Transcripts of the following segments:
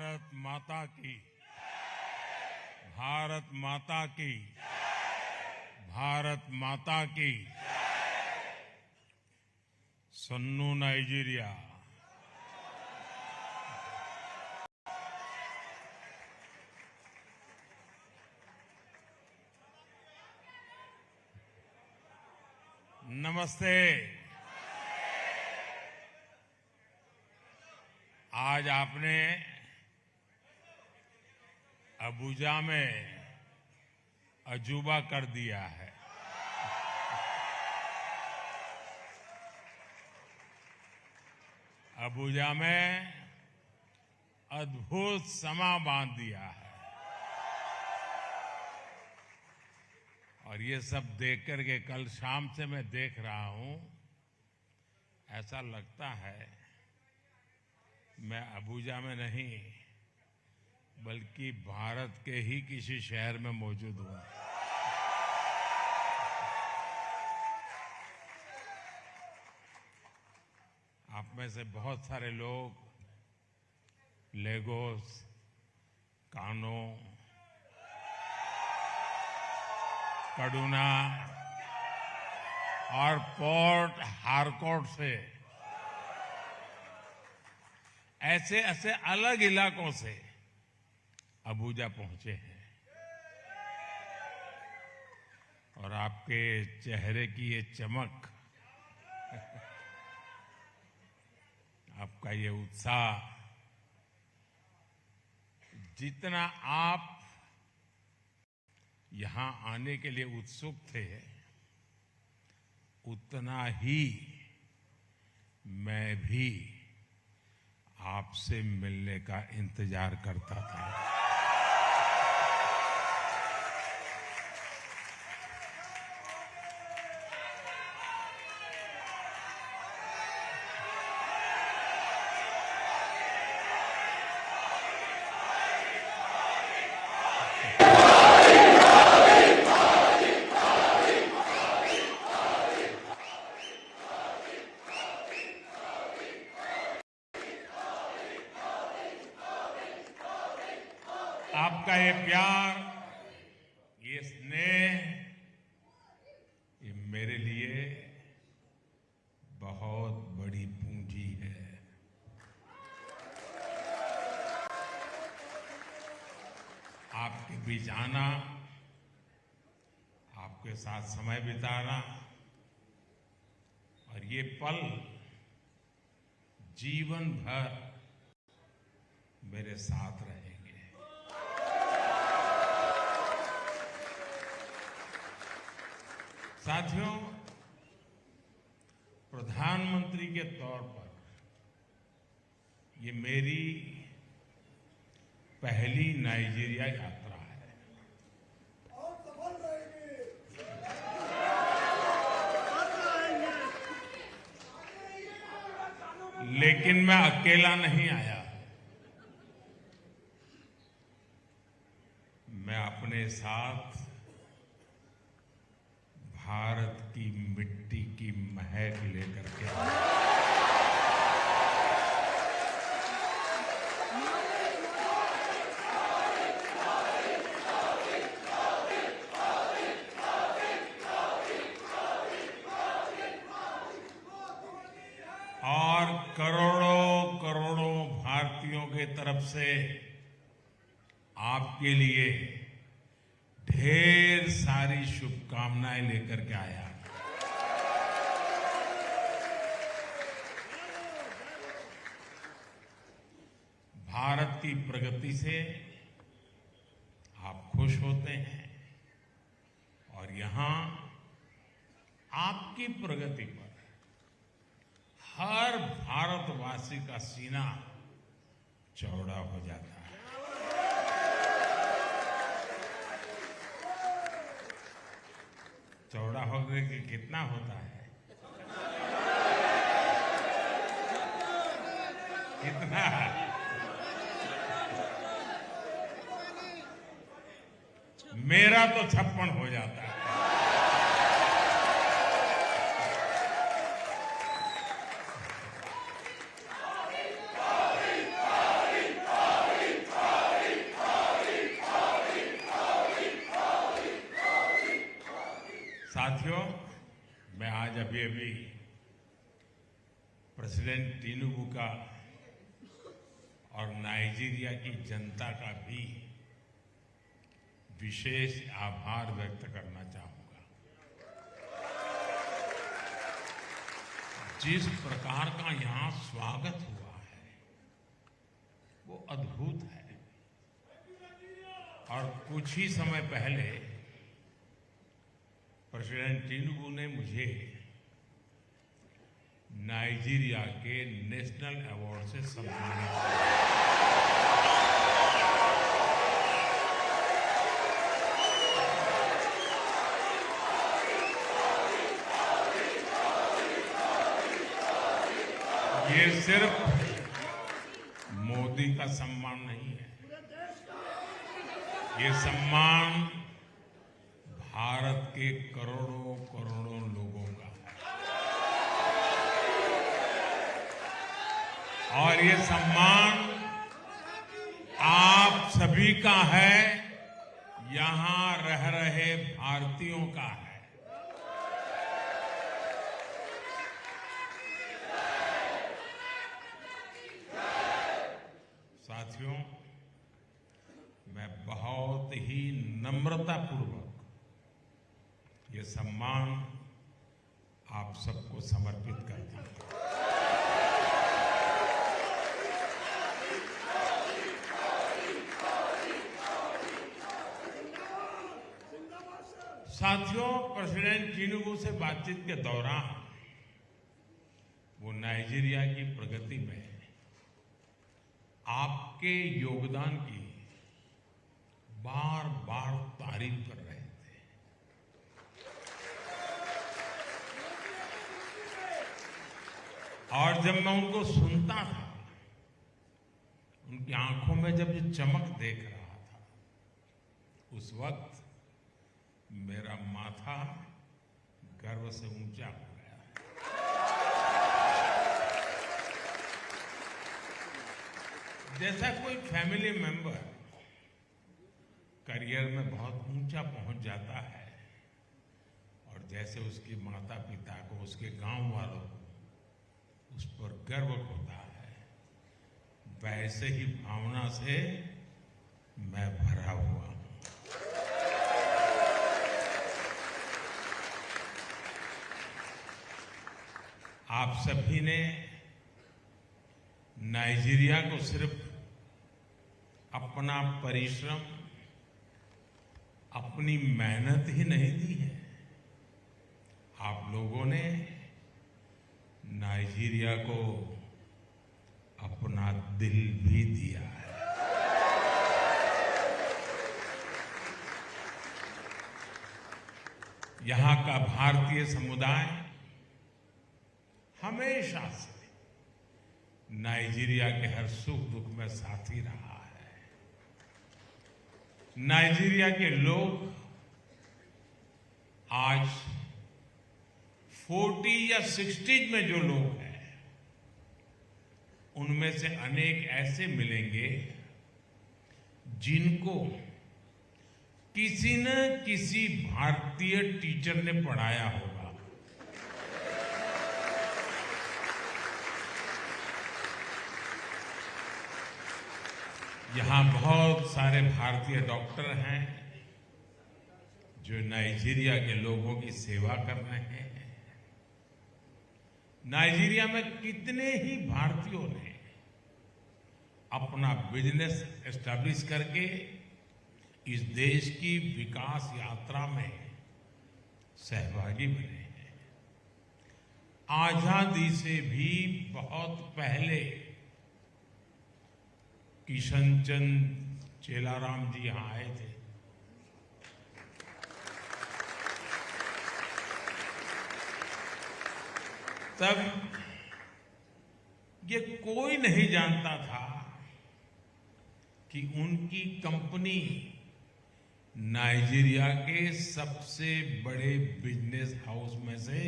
भारत माता की, भारत माता की, भारत माता की। सन्नू नाइजीरिया। नमस्ते। आज आपने अबुजा में अजूबा कर दिया है। अबुजा में अद्भुत समा बांध दिया है। और ये सब देख करके कल शाम से मैं देख रहा हूं, ऐसा लगता है मैं अबुजा में नहीं बल्कि भारत के ही किसी शहर में मौजूद हूं। आप में से बहुत सारे लोग लेगोस, कानो, कड़ूना और पोर्ट हारकोट से ऐसे ऐसे अलग इलाकों से अबुजा पहुंचे हैं। और आपके चेहरे की ये चमक, आपका ये उत्साह, जितना आप यहां आने के लिए उत्सुक थे, उतना ही मैं भी आपसे मिलने का इंतजार करता था। आपका ये प्यार, ये स्नेह, ये मेरे लिए बहुत बड़ी पूंजी है। आपके बीच आना, आपके साथ समय बिताना और ये पल जीवन भर मेरे साथ रहेंगे। साथियों, प्रधानमंत्री के तौर पर ये मेरी पहली नाइजीरिया यात्रा है। और सफल रहेगी। लेकिन मैं अकेला नहीं आया। मैं अपने साथ भारत की मिट्टी की महक लेकर के आया। और करोड़ों करोड़ों भारतीयों के तरफ से आपके लिए ढेर सारी शुभकामनाएं लेकर के आया। भारत की प्रगति से आप खुश होते हैं और यहां आपकी प्रगति पर हर भारतवासी का सीना चौड़ा हो जाता है। चौड़ा होने के कितना होता है? कितना? मेरा तो 56 हो जाता है। साथियों, मैं आज अभी प्रेसिडेंट टिनुबू का और नाइजीरिया की जनता का भी विशेष आभार व्यक्त करना चाहूंगा। जिस प्रकार का यहां स्वागत हुआ है वो अद्भुत है। और कुछ ही समय पहले प्रेसिडेंट टिनुबू ने मुझे नाइजीरिया के नेशनल अवार्ड से सम्मानित किया। ये सिर्फ मोदी का सम्मान नहीं है, ये सम्मान भारत के करोड़ों करोड़ों लोगों का है और ये सम्मान आप सभी का है, यहां रह रहे भारतीयों का है। साथियों, मैं बहुत ही नम्रतापूर्वक ये सम्मान आप सबको समर्पित करता हूं। साथियों, प्रेसिडेंट टिनुबू से बातचीत के दौरान वो नाइजीरिया की प्रगति में आपके योगदान की बार बार तारीफ कर रहे थे। और जब मैं उनको सुनता था, उनकी आंखों में जब ये चमक देख रहा था, उस वक्त मेरा माथा गर्व से ऊंचा हो गया। जैसा कोई फैमिली मेंबर करियर में बहुत ऊंचा पहुंच जाता है और जैसे उसके माता पिता को, उसके गांव वालों को उस पर गर्व होता है, वैसे ही भावना से मैं भरा हुआ हूं। आप सभी ने नाइजीरिया को सिर्फ अपना परिश्रम, अपनी मेहनत ही नहीं दी है, आप लोगों ने नाइजीरिया को अपना दिल भी दिया है। यहां का भारतीय समुदाय हमेशा से नाइजीरिया के हर सुख दुख में साथी रहा है। नाइजीरिया के लोग आज 40 या 60 में जो लोग हैं, उनमें से अनेक ऐसे मिलेंगे जिनको किसी न किसी भारतीय टीचर ने पढ़ाया होगा। यहां बहुत सारे भारतीय डॉक्टर हैं जो नाइजीरिया के लोगों की सेवा कर रहे हैं। नाइजीरिया में कितने ही भारतीयों ने अपना बिजनेस एस्टैब्लिश करके इस देश की विकास यात्रा में सहभागी बने हैं। आजादी से भी बहुत पहले किशनचंद चेलाराम जी यहां आए थे। तब ये कोई नहीं जानता था कि उनकी कंपनी नाइजीरिया के सबसे बड़े बिजनेस हाउस में से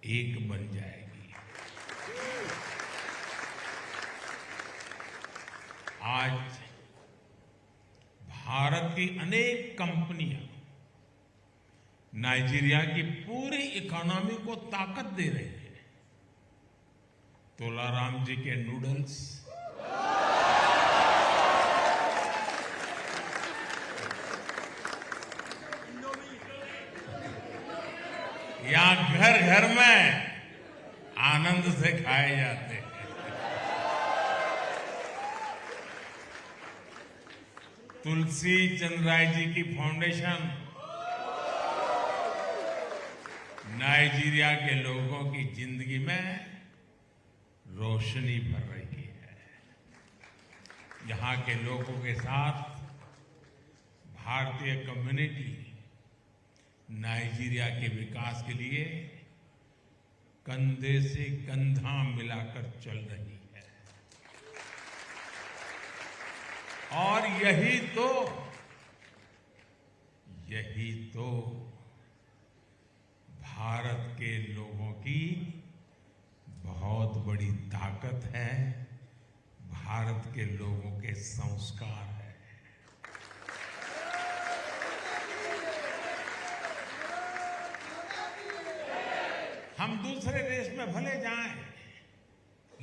एक बन जाएगी। आज भारत की अनेक कंपनियां नाइजीरिया की पूरी इकोनॉमी को ताकत दे रहे हैं। तोलाराम जी के नूडल्स, यहाँ घर घर में आनंद से खाए जाते हैं। तुलसी चंद राय जी की फाउंडेशन नाइजीरिया के लोगों की जिंदगी में रोशनी भर रही है। यहाँ के लोगों के साथ भारतीय कम्युनिटी नाइजीरिया के विकास के लिए कंधे से कंधा मिलाकर चल रही है। और यही तो भारत के लोगों की बहुत बड़ी ताकत है, भारत के लोगों के संस्कार है। हम दूसरे देश में भले जाएं,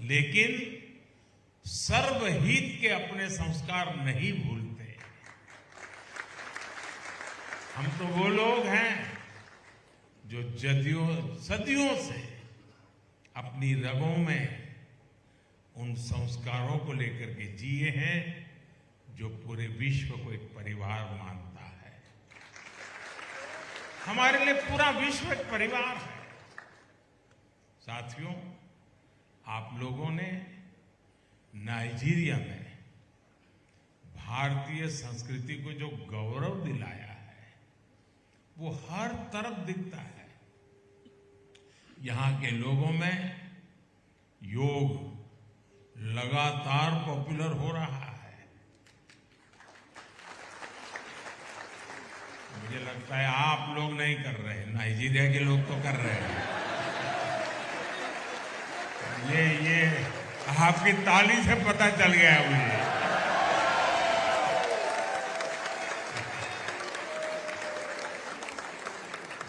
लेकिन सर्वहित के अपने संस्कार नहीं भूलते। हम तो वो लोग हैं जो सदियों से अपनी रगों में उन संस्कारों को लेकर के जिए हैं जो पूरे विश्व को एक परिवार मानता है। हमारे लिए पूरा विश्व एक परिवार है। साथियों, आप लोगों ने नाइजीरिया में भारतीय संस्कृति को जो गौरव दिलाया है, वो हर तरफ दिखता है। यहाँ के लोगों में योग लगातार पॉपुलर हो रहा है। मुझे लगता है आप लोग नहीं कर रहे, नाइजीरिया के लोग तो कर रहे हैं। ये आपकी ताली से पता चल गया मुझे।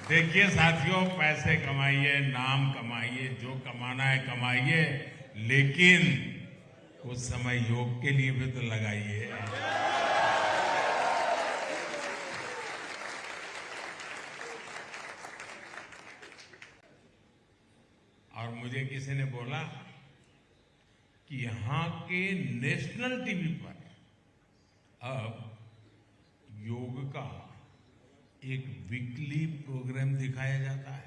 देखिए साथियों, पैसे कमाइए, नाम कमाइए, जो कमाना है कमाइए, लेकिन कुछ समय योग के लिए भी तो लगाइए। और मुझे किसी ने बोला कि यहाँ के नेशनल टीवी पर अब योग का एक वीकली प्रोग्राम दिखाया जाता है।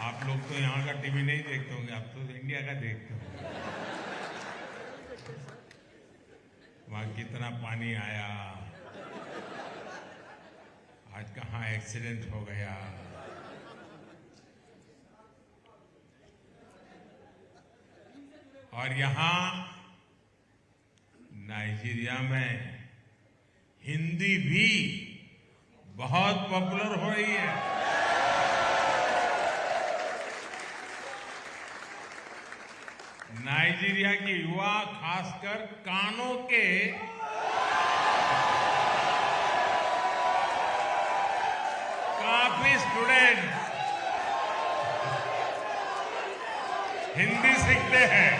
आप लोग तो यहाँ का टीवी नहीं देखते होंगे, आप तो इंडिया का देखते होंगे। वहां कितना पानी आया, आज कहाँ एक्सीडेंट हो गया, और यहाँ नाइजीरिया में हिंदी भी बहुत पॉपुलर हो रही है। नाइजीरिया के युवा, खासकर कानो के काफी स्टूडेंट हिंदी सीखते हैं।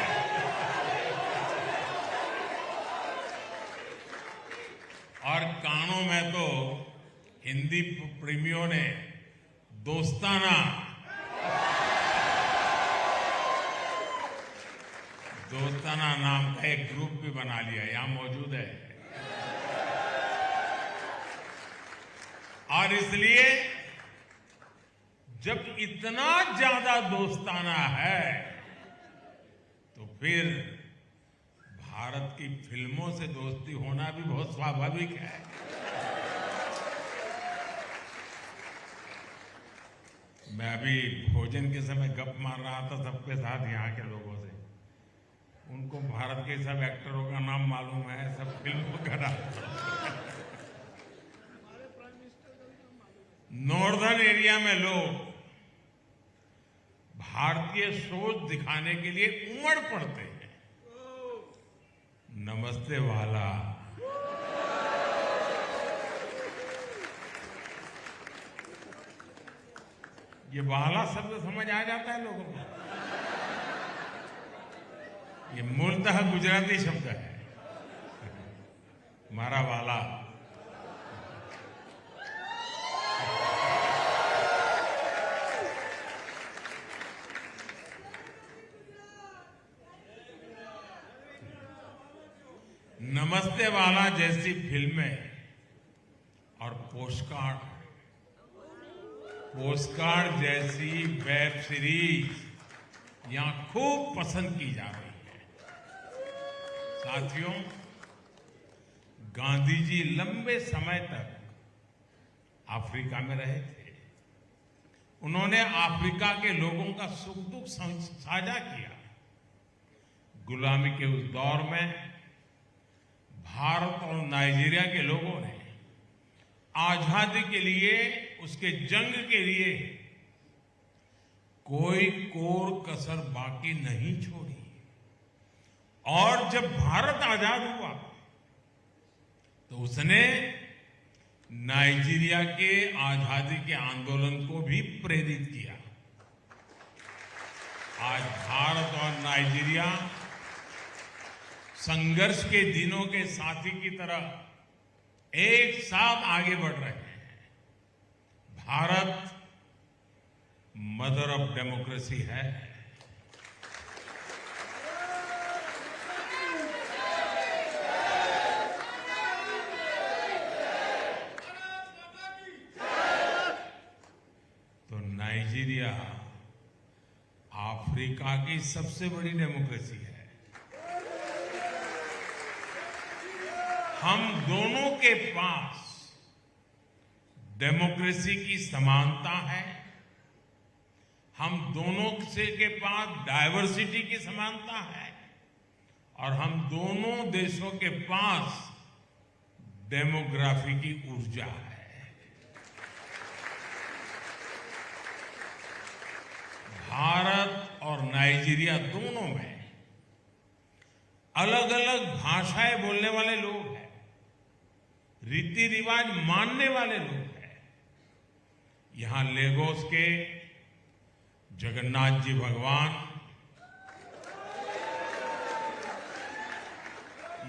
और कानों में तो हिंदी प्रेमियों ने दोस्ताना नाम का एक ग्रुप भी बना लिया, यहां मौजूद है। और इसलिए जब इतना ज्यादा दोस्ताना है तो फिर भारत की फिल्मों से दोस्ती होना भी बहुत स्वाभाविक है। मैं अभी भोजन के समय गप मार रहा था सबके साथ, यहाँ के लोगों से। उनको भारत के सब एक्टरों का नाम मालूम है, सब फिल्मों का नाम। नॉर्दर्न एरिया में लोग भारतीय सोच दिखाने के लिए उमड़ पड़ते हैं। नमस्ते वाला, ये वाला शब्द समझ आ जाता है लोगों को? ये मूलतः गुजराती शब्द है, मारा वाला। नमस्ते वाला जैसी फिल्में और पोस्टकार्ड जैसी वेब सीरीज यहां खूब पसंद की जा रही है। साथियों, गांधी जी लंबे समय तक अफ्रीका में रहे थे। उन्होंने अफ्रीका के लोगों का सुख दुख साझा किया। गुलामी के उस दौर में भारत और नाइजीरिया के लोगों ने आजादी के लिए, उसके जंग के लिए कोई कोर कसर बाकी नहीं छोड़ी। और जब भारत आजाद हुआ तो उसने नाइजीरिया के आजादी के आंदोलन को भी प्रेरित किया। आज भारत और नाइजीरिया संघर्ष के दिनों के साथी की तरह एक साथ आगे बढ़ रहे हैं। भारत मदर ऑफ डेमोक्रेसी है। तो नाइजीरिया अफ्रीका की सबसे बड़ी डेमोक्रेसी है। हम दोनों के पास डेमोक्रेसी की समानता है। हम दोनों के पास डायवर्सिटी की समानता है। और हम दोनों देशों के पास डेमोग्राफी की ऊर्जा है। भारत और नाइजीरिया दोनों में अलग अलग भाषाएं बोलने वाले लोग हैं, रीति रिवाज मानने वाले लोग हैं। यहां लेगोस के जगन्नाथ जी भगवान,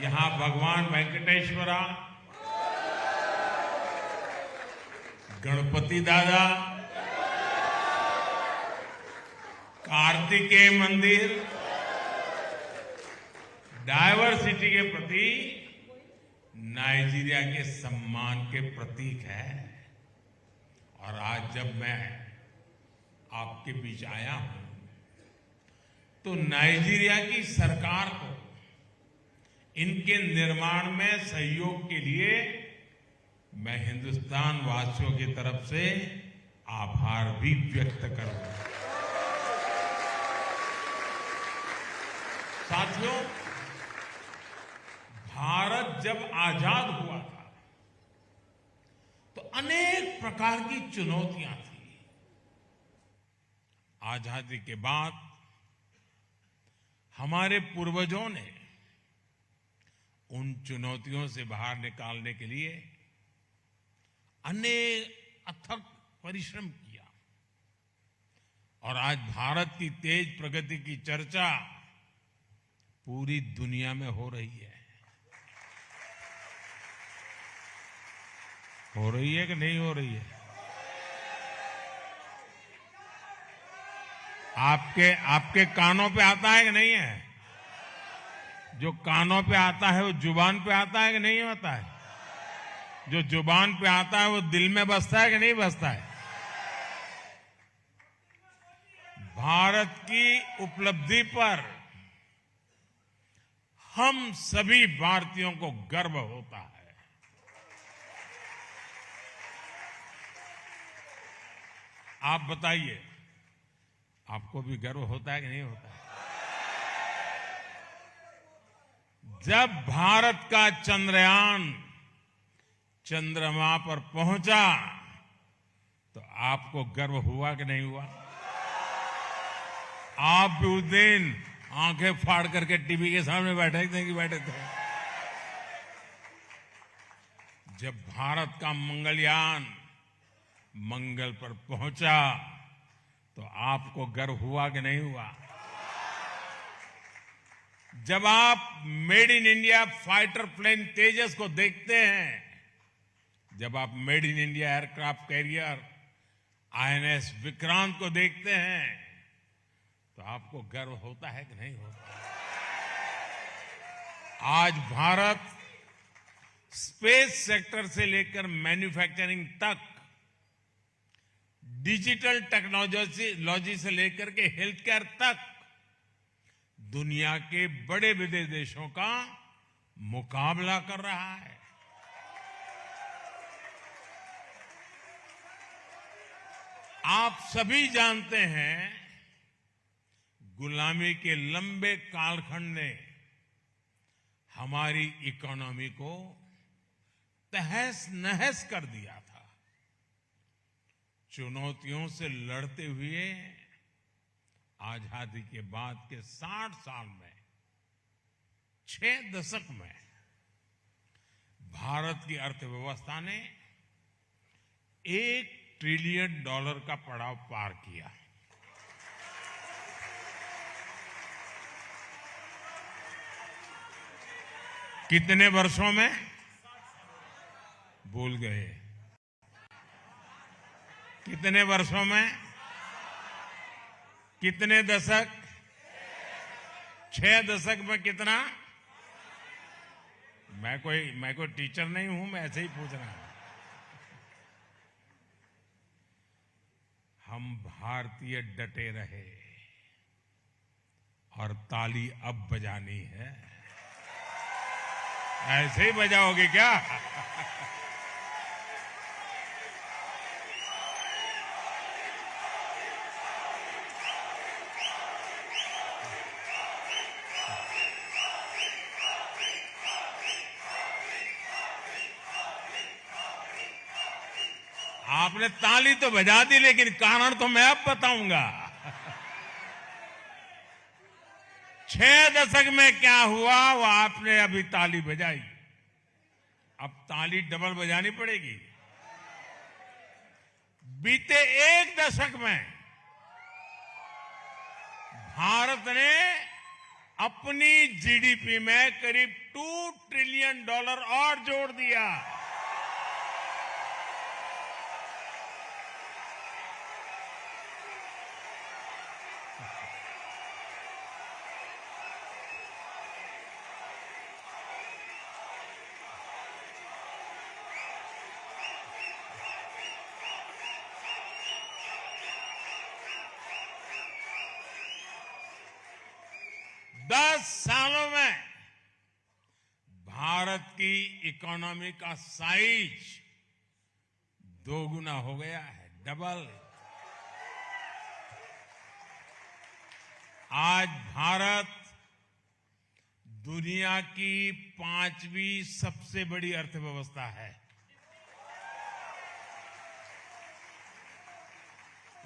यहां भगवान वेंकटेश्वरा, गणपति दादा, कार्तिकेय मंदिर डायवर्सिटी के प्रति नाइजीरिया के सम्मान के प्रतीक है। और आज जब मैं आपके बीच आया हूं तो नाइजीरिया की सरकार को इनके निर्माण में सहयोग के लिए मैं हिंदुस्तान वासियों की तरफ से आभार भी व्यक्त करूंगा। साथियों, भारत जब आजाद हुआ था तो अनेक प्रकार की चुनौतियां थी। आजादी के बाद हमारे पूर्वजों ने उन चुनौतियों से बाहर निकालने के लिए अनेक अथक परिश्रम किया। और आज भारत की तेज प्रगति की चर्चा पूरी दुनिया में हो रही है। हो रही है कि नहीं हो रही है? आपके कानों पे आता है कि नहीं है? जो कानों पे आता है वो जुबान पे आता है कि नहीं आता है? जो जुबान पे आता है वो दिल में बसता है कि नहीं बसता है? भारत की उपलब्धि पर हम सभी भारतीयों को गर्व होता है। आप बताइए, आपको भी गर्व होता है कि नहीं होता है? जब भारत का चंद्रयान चंद्रमा पर पहुंचा तो आपको गर्व हुआ कि नहीं हुआ? आप भी उस दिन आंखें फाड़ करके टीवी के सामने बैठे थे कि बैठे थे? जब भारत का मंगलयान मंगल पर पहुंचा तो आपको गर्व हुआ कि नहीं हुआ? जब आप made in India fighter plane Tejas को देखते हैं, जब आप made in India aircraft carrier INS Vikrant को देखते हैं, तो आपको गर्व होता है कि नहीं होता? आज भारत स्पेस सेक्टर से लेकर मैन्युफैक्चरिंग तक, डिजिटल टेक्नोलॉजी से लेकर के हेल्थ केयर तक दुनिया के बड़े बड़े देशों का मुकाबला कर रहा है। आप सभी जानते हैं, गुलामी के लंबे कालखंड ने हमारी इकोनॉमी को तहस नहस कर दिया था। चुनौतियों से लड़ते हुए आजादी के बाद के 60 साल में, 6 दशक में भारत की अर्थव्यवस्था ने $1 ट्रिलियन का पड़ाव पार किया। कितने वर्षों में? भूल गए। कितने वर्षों में? कितने दशक? 6 दशक में कितना? मैं कोई टीचर नहीं हूं, मैं ऐसे ही पूछ रहा हूं। हम भारतीय डटे रहे और ताली अब बजानी है। ऐसे ही बजाओगे क्या? आपने ताली तो बजा दी, लेकिन कारण तो मैं अब बताऊंगा। 6 दशक में क्या हुआ वो आपने अभी ताली बजाई, अब ताली डबल बजानी पड़ेगी। बीते 1 दशक में भारत ने अपनी जीडीपी में करीब $2 ट्रिलियन और जोड़ दिया। दस सालों में भारत की इकोनॉमी का साइज 2 गुना हो गया है, डबल। आज भारत दुनिया की 5वीं सबसे बड़ी अर्थव्यवस्था है।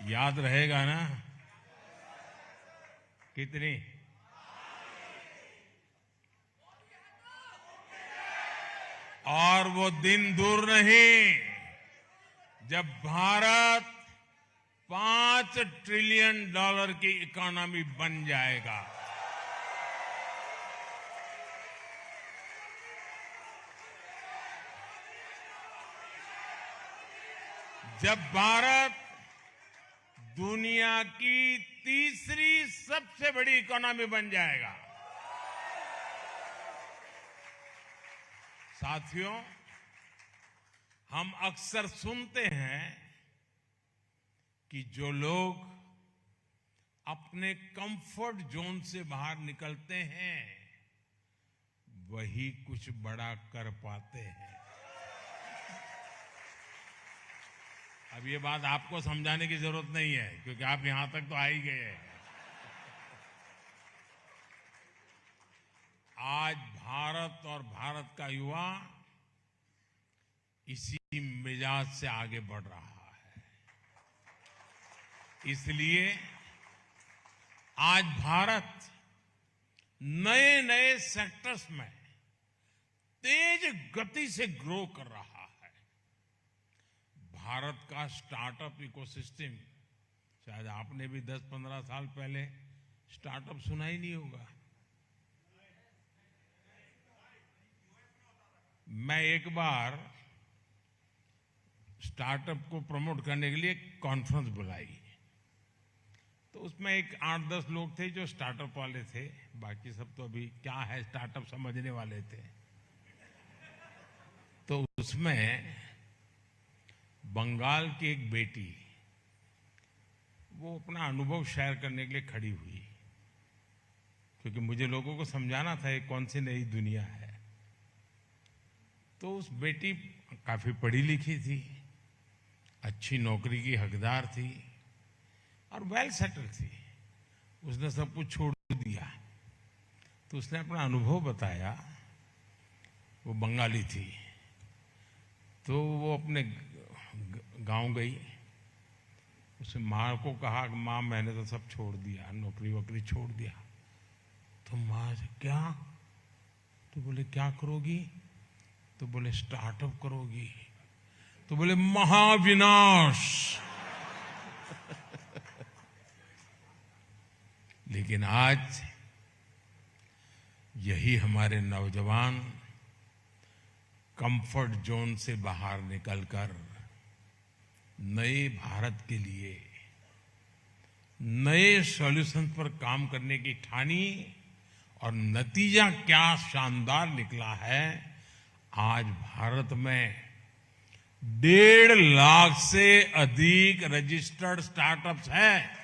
याद रहेगा ना? कितनी? और वो दिन दूर नहीं जब भारत $5 ट्रिलियन की इकोनॉमी बन जाएगा। जब भारत दुनिया की तीसरी सबसे बड़ी इकोनॉमी बन जाएगा। साथियों, हम अक्सर सुनते हैं कि जो लोग अपने कंफर्ट जोन से बाहर निकलते हैं वही कुछ बड़ा कर पाते हैं। अब ये बात आपको समझाने की जरूरत नहीं है, क्योंकि आप यहां तक तो आ ही गए हैं। आज भारत और भारत का युवा इसी मिजाज से आगे बढ़ रहा है। इसलिए आज भारत नए नए सेक्टर्स में तेज गति से ग्रो कर रहा है। भारत का स्टार्टअप इकोसिस्टम शायद आपने भी 10-15 साल पहले स्टार्टअप सुना ही नहीं होगा। मैं एक बार स्टार्टअप को प्रमोट करने के लिए एक कॉन्फ्रेंस बुलाई, तो उसमें एक 8-10 लोग थे जो स्टार्टअप वाले थे, बाकी सब तो अभी क्या है स्टार्टअप समझने वाले थे। तो उसमें बंगाल की एक बेटी वो अपना अनुभव शेयर करने के लिए खड़ी हुई, क्योंकि मुझे लोगों को समझाना था ये कौन सी नई दुनिया है। तो उस बेटी काफी पढ़ी लिखी थी, अच्छी नौकरी की हकदार थी और वेल सेटल थी। उसने सब कुछ छोड़ दिया। तो उसने अपना अनुभव बताया। वो बंगाली थी, तो वो अपने गांव गई। उसने माँ को कहा कि माँ मैंने तो सब छोड़ दिया, नौकरी वोकरी छोड़ दिया। तो माँ से क्या? तो बोले क्या करोगी? तो बोले स्टार्टअप करोगी। तो बोले महाविनाश। लेकिन आज यही हमारे नौजवान कंफर्ट जोन से बाहर निकलकर नए भारत के लिए नए सॉल्यूशन पर काम करने की ठानी, और नतीजा क्या शानदार निकला है। आज भारत में 1.5 लाख से अधिक रजिस्टर्ड स्टार्टअप्स हैं।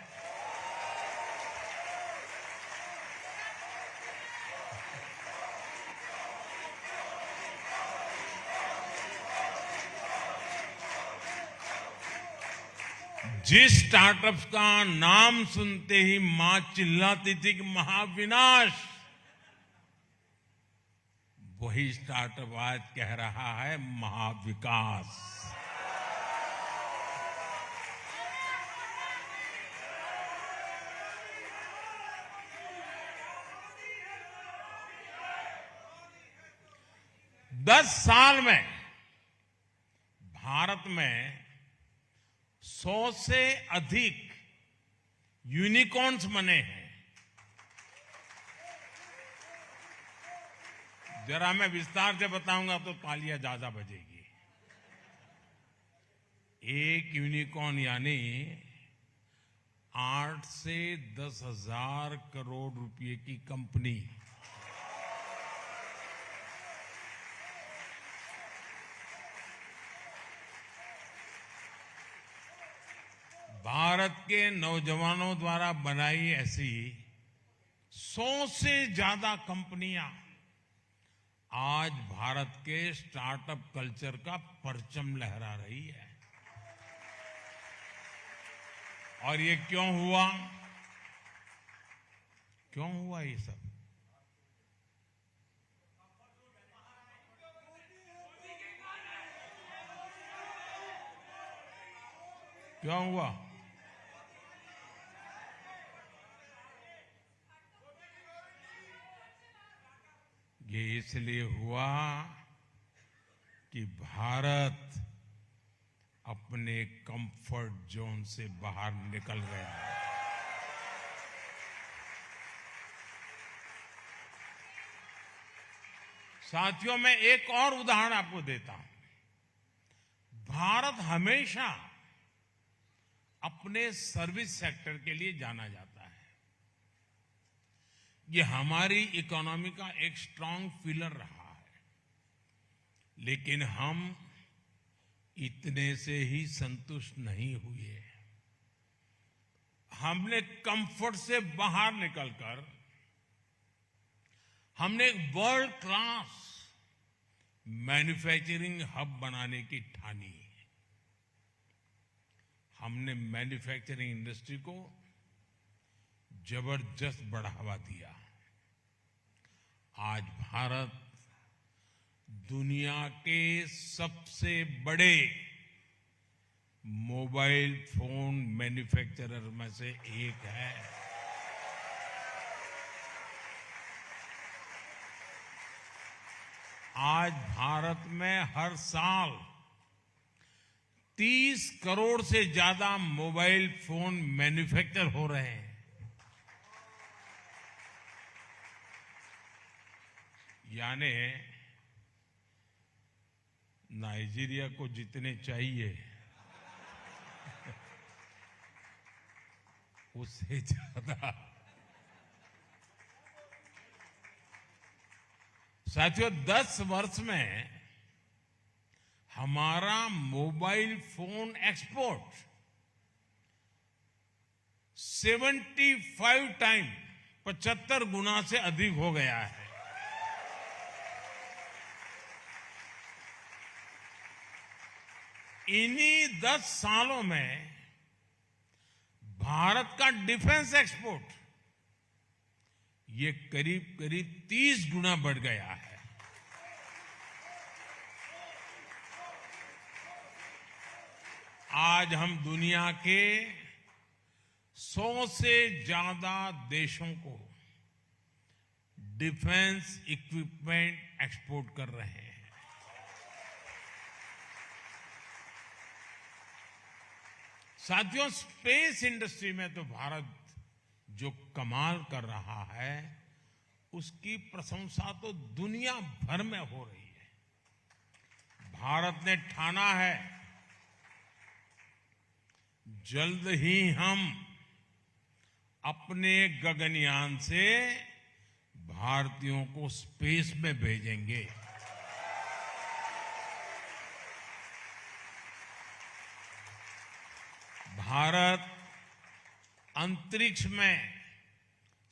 जिस स्टार्टअप्स का नाम सुनते ही मां चिल्लाती थी कि महाविनाश, वही स्टार्टअप आज कह रहा है महाविकास। दस साल में भारत में 100 से अधिक यूनिकॉर्न्स बने हैं। जरा मैं विस्तार से बताऊंगा तो तालियां ज्यादा बजेगी। एक यूनिकॉर्न यानी 8 से 10 हजार करोड़ रुपए की कंपनी। भारत के नौजवानों द्वारा बनाई ऐसी 100 से ज्यादा कंपनियां आज भारत के स्टार्टअप कल्चर का परचम लहरा रही है। और ये क्यों हुआ? क्यों हुआ ये सब? क्यों हुआ? ये इसलिए हुआ कि भारत अपने कंफर्ट जोन से बाहर निकल गया। साथियों, मैं एक और उदाहरण आपको देता हूं। भारत हमेशा अपने सर्विस सेक्टर के लिए जाना जाता है। ये हमारी इकोनॉमी का एक स्ट्रांग पिलर रहा है। लेकिन हम इतने से ही संतुष्ट नहीं हुए। हमने कंफर्ट से बाहर निकलकर हमने एक वर्ल्ड क्लास मैन्युफैक्चरिंग हब बनाने की ठानी। हमने मैन्युफैक्चरिंग इंडस्ट्री को जबरदस्त बढ़ावा दिया। आज भारत दुनिया के सबसे बड़े मोबाइल फोन मैन्युफैक्चरर में से एक है। आज भारत में हर साल 30 करोड़ से ज्यादा मोबाइल फोन मैन्युफैक्चर हो रहे हैं। यानी नाइजीरिया को जितने चाहिए उससे ज्यादा। साथियों, 10 वर्ष में हमारा मोबाइल फोन एक्सपोर्ट 75 टाइम 75 गुना से अधिक हो गया है। इन्हीं 10 सालों में भारत का डिफेंस एक्सपोर्ट ये करीब करीब 30 गुना बढ़ गया है। आज हम दुनिया के 100 से ज्यादा देशों को डिफेंस इक्विपमेंट एक्सपोर्ट कर रहे हैं। साथियों, स्पेस इंडस्ट्री में तो भारत जो कमाल कर रहा है उसकी प्रशंसा तो दुनिया भर में हो रही है। भारत ने ठाना है जल्द ही हम अपने गगनयान से भारतीयों को स्पेस में भेजेंगे। भारत अंतरिक्ष में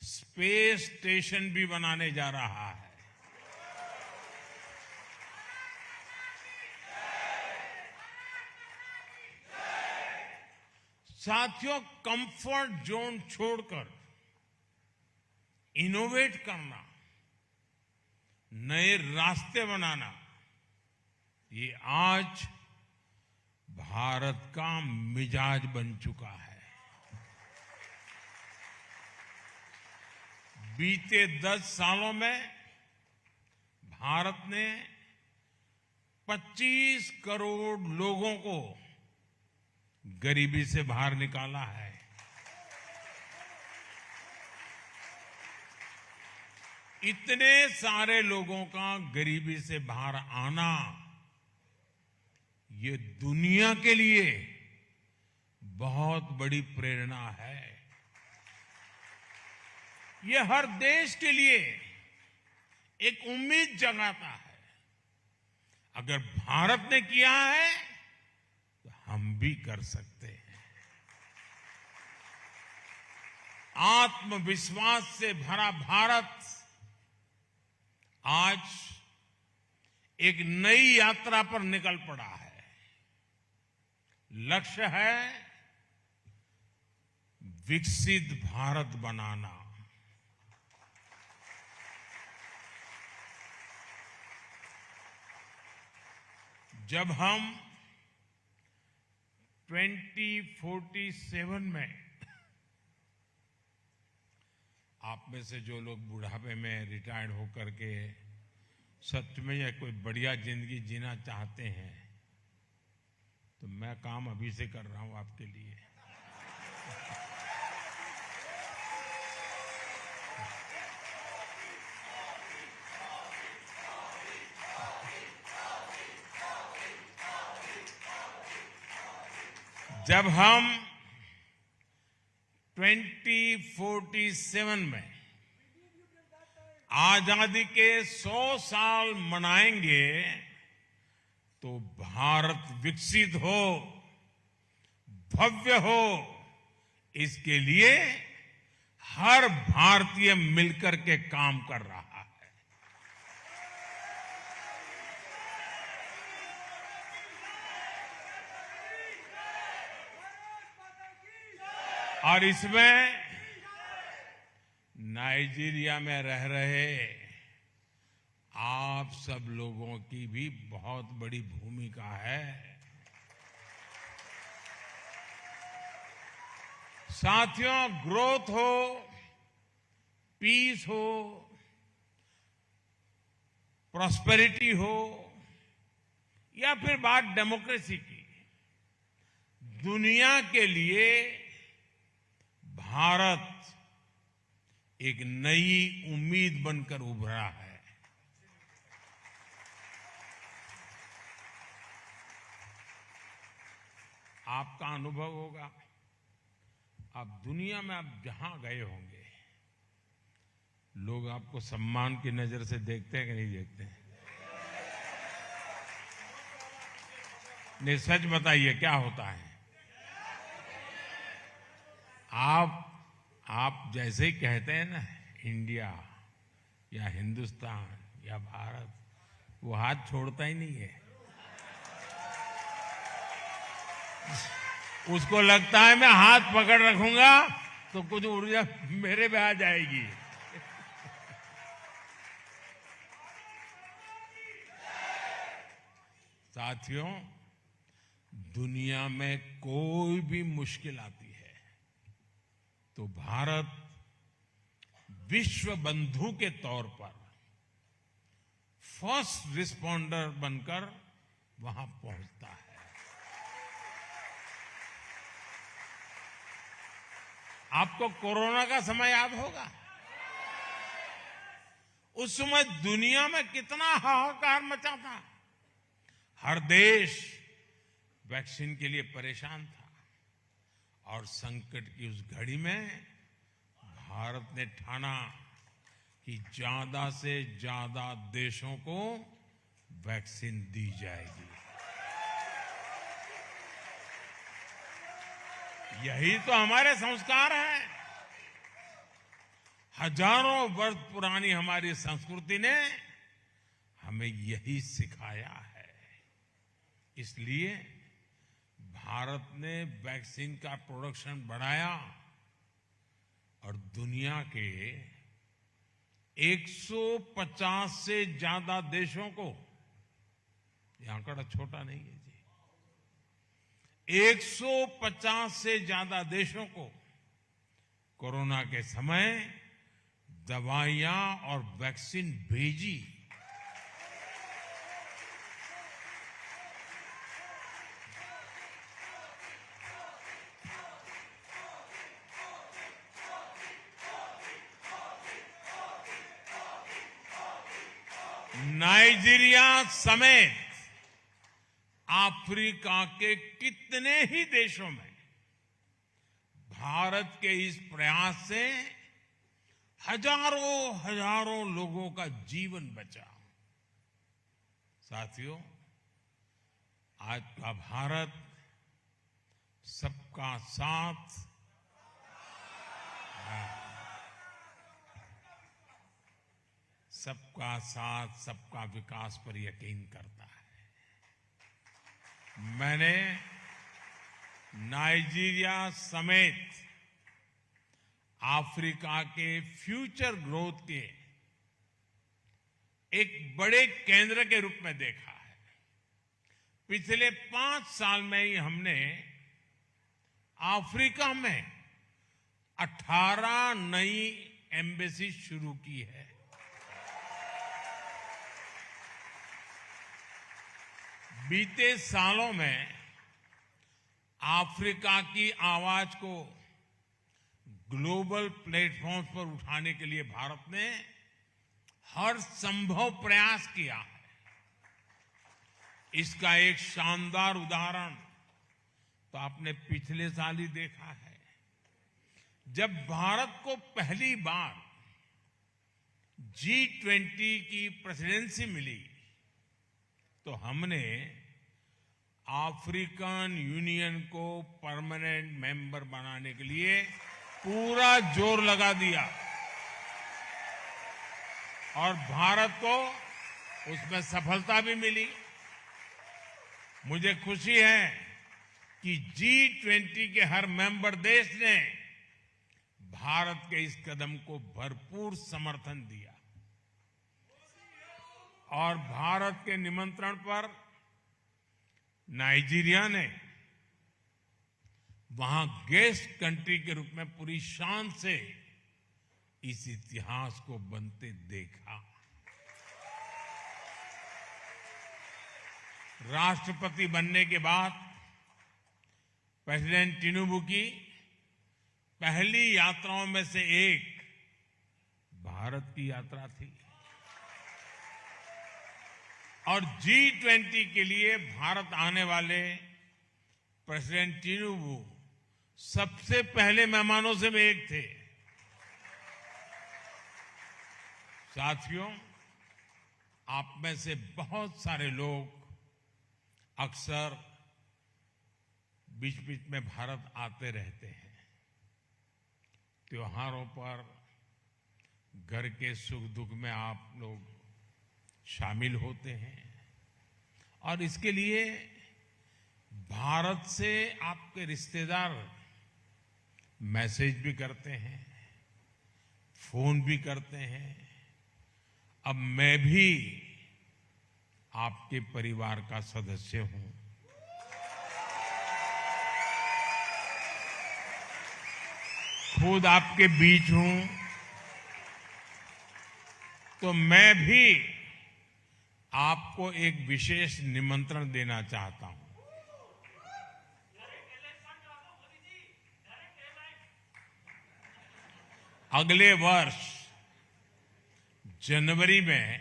स्पेस स्टेशन भी बनाने जा रहा है। साथियों, कंफर्ट जोन छोड़कर इनोवेट करना, नए रास्ते बनाना, ये आज भारत का मिजाज बन चुका है। बीते 10 सालों में भारत ने 25 करोड़ लोगों को गरीबी से बाहर निकाला है। इतने सारे लोगों का गरीबी से बाहर आना ये दुनिया के लिए बहुत बड़ी प्रेरणा है। ये हर देश के लिए एक उम्मीद जगाता है। अगर भारत ने किया है तो हम भी कर सकते हैं। आत्मविश्वास से भरा भारत आज एक नई यात्रा पर निकल पड़ा है। लक्ष्य है विकसित भारत बनाना। जब हम 2047 में, आप में से जो लोग बुढ़ापे में रिटायर्ड होकर के सच में या कोई बढ़िया जिंदगी जीना चाहते हैं, तो मैं काम अभी से कर रहा हूं आपके लिए। जब हम 2047 में आजादी के 100 साल मनाएंगे तो भारत विकसित हो, भव्य हो, इसके लिए हर भारतीय मिलकर के काम कर रहा है। और इसमें नाइजीरिया में रह रहे आप सब लोगों की भी बहुत बड़ी भूमिका है। साथियों, ग्रोथ हो, पीस हो, प्रॉस्पेरिटी हो या फिर बात डेमोक्रेसी की, दुनिया के लिए भारत एक नई उम्मीद बनकर उभरा है। आपका अनुभव होगा, आप दुनिया में आप जहां गए होंगे, लोग आपको सम्मान की नजर से देखते हैं कि नहीं देखते हैं? नहीं, सच बताइए क्या होता है? आप जैसे ही कहते हैं ना इंडिया या हिंदुस्तान या भारत, वो हाथ छोड़ता ही नहीं है। उसको लगता है मैं हाथ पकड़ रखूंगा तो कुछ ऊर्जा मेरे पे आ जाएगी। साथियों, दुनिया में कोई भी मुश्किल आती है तो भारत विश्व बंधु के तौर पर फर्स्ट रिस्पॉन्डर बनकर वहां पहुंचता है। आपको कोरोना का समय याद होगा। उस समय दुनिया में कितना हाहाकार मचा था। हर देश वैक्सीन के लिए परेशान था और संकट की उस घड़ी में भारत ने ठाना कि ज्यादा से ज्यादा देशों को वैक्सीन दी जाएगी। यही तो हमारे संस्कार हैं। हजारों वर्ष पुरानी हमारी संस्कृति ने हमें यही सिखाया है। इसलिए भारत ने वैक्सीन का प्रोडक्शन बढ़ाया और दुनिया के 150 से ज्यादा देशों को, यह आंकड़ा छोटा नहीं है जी, 150 से ज्यादा देशों को कोरोना के समय दवाइयां और वैक्सीन भेजी। नाइजीरिया समेत अफ्रीका के कितने ही देशों में भारत के इस प्रयास से हजारों लोगों का जीवन बचा। साथियों, आज का भारत सबका साथ, सबका साथ, सबका विकास पर यकीन करता है। मैंने नाइजीरिया समेत अफ्रीका के फ्यूचर ग्रोथ के एक बड़े केंद्र के रूप में देखा है। पिछले 5 साल में ही हमने अफ्रीका में 18 नई एम्बेसी शुरू की है। बीते सालों में अफ्रीका की आवाज को ग्लोबल प्लेटफॉर्म पर उठाने के लिए भारत ने हर संभव प्रयास किया है। इसका एक शानदार उदाहरण तो आपने पिछले साल ही देखा है, जब भारत को पहली बार G20 की प्रेसिडेंसी मिली तो हमने अफ्रीकन यूनियन को परमानेंट मेंबर बनाने के लिए पूरा जोर लगा दिया और भारत को उसमें सफलता भी मिली। मुझे खुशी है कि G20 के हर मेंबर देश ने भारत के इस कदम को भरपूर समर्थन दिया और भारत के निमंत्रण पर नाइजीरिया ने वहां गेस्ट कंट्री के रूप में पूरी शान से इस इतिहास को बनते देखा। राष्ट्रपति बनने के बाद प्रेसिडेंट टिनुबू की पहली यात्राओं में से एक भारत की यात्रा थी और G20 के लिए भारत आने वाले प्रेसिडेंट टिनुबू सबसे पहले मेहमानों से में एक थे। साथियों, आप में से बहुत सारे लोग अक्सर बीच बीच में भारत आते रहते हैं। त्योहारों पर घर के सुख दुख में आप लोग शामिल होते हैं और इसके लिए भारत से आपके रिश्तेदार मैसेज भी करते हैं, फोन भी करते हैं। अब मैं भी आपके परिवार का सदस्य हूं। खुद आपके बीच हूं तो मैं भी आपको एक विशेष निमंत्रण देना चाहता हूं। अगले वर्ष जनवरी में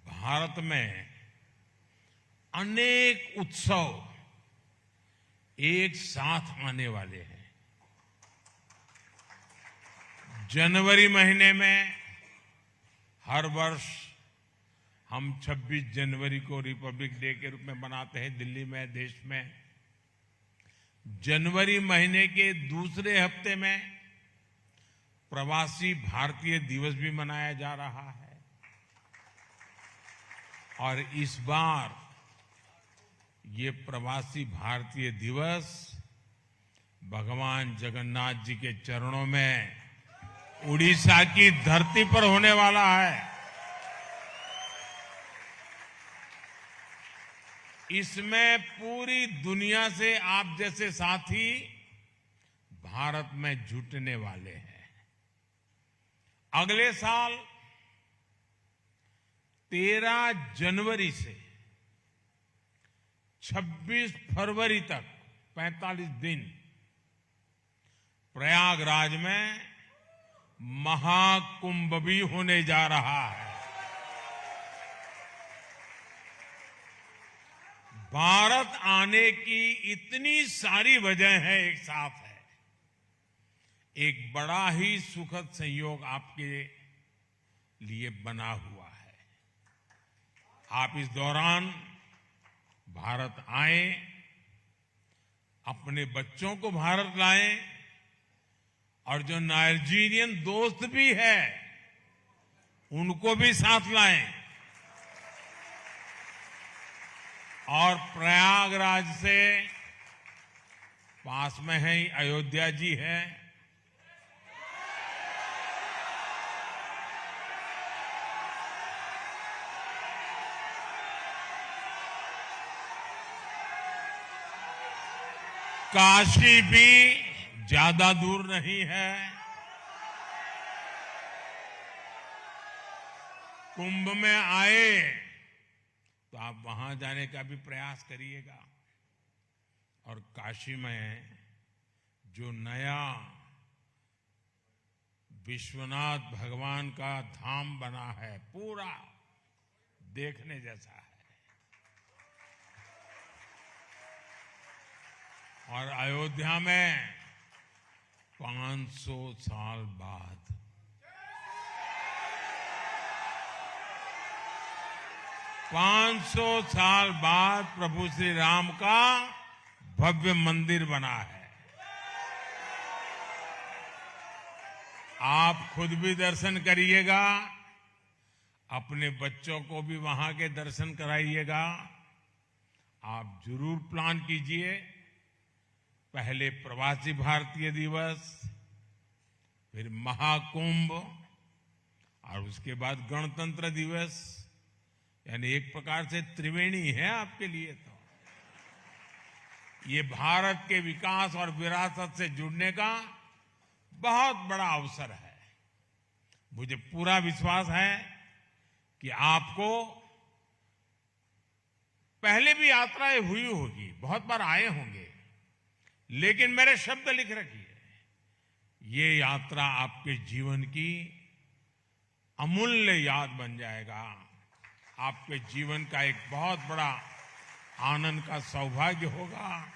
भारत में अनेक उत्सव एक साथ आने वाले हैं। जनवरी महीने में हर वर्ष हम 26 जनवरी को रिपब्लिक डे के रूप में मनाते हैं दिल्ली में, देश में। जनवरी महीने के दूसरे हफ्ते में प्रवासी भारतीय दिवस भी मनाया जा रहा है और इस बार ये प्रवासी भारतीय दिवस भगवान जगन्नाथ जी के चरणों में उड़ीसा की धरती पर होने वाला है। इसमें पूरी दुनिया से आप जैसे साथी भारत में जुटने वाले हैं। अगले साल 13 जनवरी से 26 फरवरी तक 45 दिन प्रयागराज में महाकुंभ भी होने जा रहा है। भारत आने की इतनी सारी वजह है, एक साथ है। एक बड़ा ही सुखद संयोग आपके लिए बना हुआ है। आप इस दौरान भारत आएं, अपने बच्चों को भारत लाएं और जो नाइजीरियन दोस्त भी है उनको भी साथ लाएं और प्रयागराज से पास में है अयोध्या जी है। काशी भी ज्यादा दूर नहीं है। कुंभ में आए तो आप वहां जाने का भी प्रयास करिएगा और काशी में जो नया विश्वनाथ भगवान का धाम बना है, पूरा देखने जैसा है। और अयोध्या में 500 साल बाद 500 साल बाद प्रभु श्री राम का भव्य मंदिर बना है। आप खुद भी दर्शन करिएगा, अपने बच्चों को भी वहां के दर्शन कराइएगा। आप जरूर प्लान कीजिए, पहले प्रवासी भारतीय दिवस, फिर महाकुंभ और उसके बाद गणतंत्र दिवस, यानी एक प्रकार से त्रिवेणी है आपके लिए। तो ये भारत के विकास और विरासत से जुड़ने का बहुत बड़ा अवसर है। मुझे पूरा विश्वास है कि आपको पहले भी यात्राएं हुई होगी, बहुत बार आए होंगे, लेकिन मेरे शब्द लिख रखिए, ये यात्रा आपके जीवन की अमूल्य याद बन जाएगा, आपके जीवन का एक बहुत बड़ा आनंद का सौभाग्य होगा।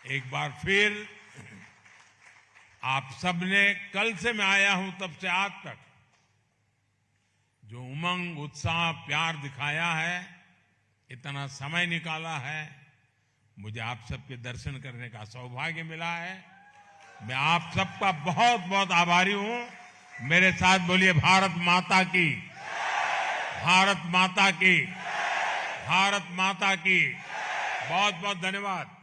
एक बार फिर आप सबने, कल से मैं आया हूं तब से आज तक जो उमंग, उत्साह, प्यार दिखाया है, इतना समय निकाला है, मुझे आप सबके दर्शन करने का सौभाग्य मिला है। मैं आप सबका बहुत बहुत आभारी हूं। मेरे साथ बोलिए भारत माता की, भारत माता की, भारत माता की। बहुत बहुत धन्यवाद।